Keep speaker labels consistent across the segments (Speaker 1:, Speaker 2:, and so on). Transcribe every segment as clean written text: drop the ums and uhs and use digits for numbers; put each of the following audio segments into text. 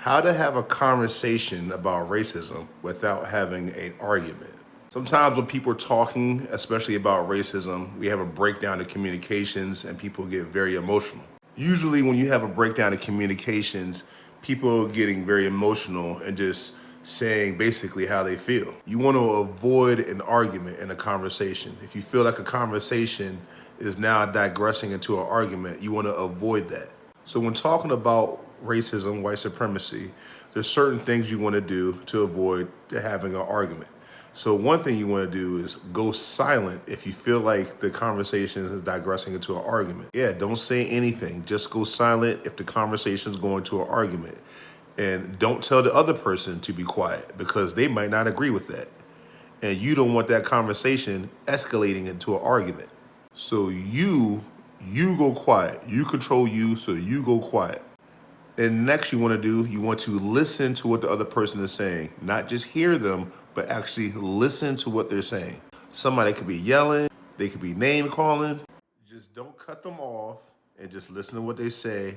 Speaker 1: How to have a conversation about racism without having an argument. Sometimes when people are talking, especially about racism, we have a breakdown in communications and people get very emotional. Usually when you have a breakdown in communications, people are getting very emotional and just saying basically how they feel. You want to avoid an argument in a conversation. If you feel like a conversation is now digressing into an argument, you want to avoid that. So when talking about racism, white supremacy, there's certain things you want to do to avoid having an argument. So one thing you want to do is go silent if you feel like the conversation is digressing into an argument. Yeah, don't say anything. Just go silent if the conversation is going to an argument. And don't tell the other person to be quiet because they might not agree with that. And you don't want that conversation escalating into an argument. So you go quiet. You control you, so you go quiet. And next you want to do, you want to listen to what the other person is saying. Not just hear them, but actually listen to what they're saying. Somebody could be yelling, they could be name calling. Just don't cut them off and just listen to what they say.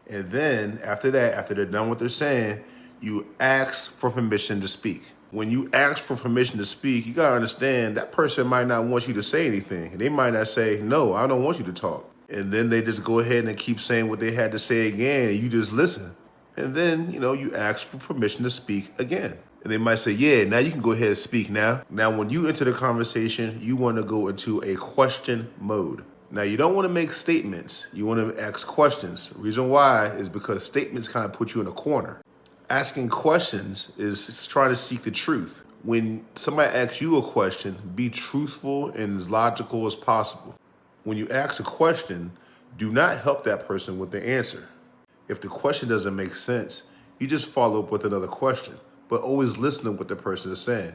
Speaker 1: And then after that, after they're done what they're saying, you ask for permission to speak. When you ask for permission to speak, you gotta understand that person might not want you to say anything. They might not say, no, I don't want you to talk. And then they just go ahead and keep saying what they had to say again, and you just listen. And then, you ask for permission to speak again. And they might say, yeah, now you can go ahead and speak now. Now, when you enter the conversation, you want to go into a question mode. Now, you don't want to make statements. You want to ask questions. The reason why is because statements kind of put you in a corner. Asking questions is trying to seek the truth. When somebody asks you a question, be truthful and as logical as possible. When you ask a question, do not help that person with the answer. If the question doesn't make sense, you just follow up with another question, but always listen to what the person is saying.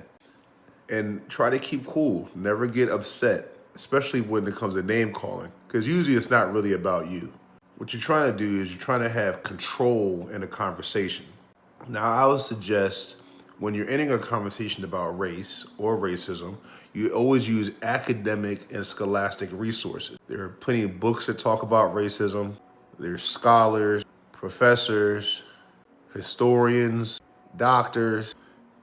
Speaker 1: And try to keep cool, never get upset, especially when it comes to name calling, because usually it's not really about you. What you're trying to do is you're trying to have control in a conversation. Now, I would suggest when you're ending a conversation about race or racism, you always use academic and scholastic resources. There are plenty of books that talk about racism. There's scholars, professors, historians, doctors,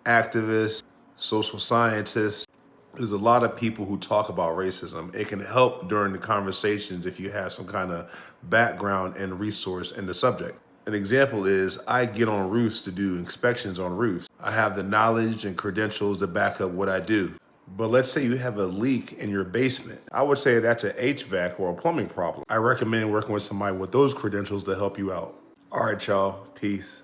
Speaker 1: activists, social scientists. There's a lot of people who talk about racism. It can help during the conversations if you have some kind of background and resource in the subject. An example is I get on roofs to do inspections on roofs. I have the knowledge and credentials to back up what I do. But let's say you have a leak in your basement. I would say that's an HVAC or a plumbing problem. I recommend working with somebody with those credentials to help you out. All right, y'all. Peace.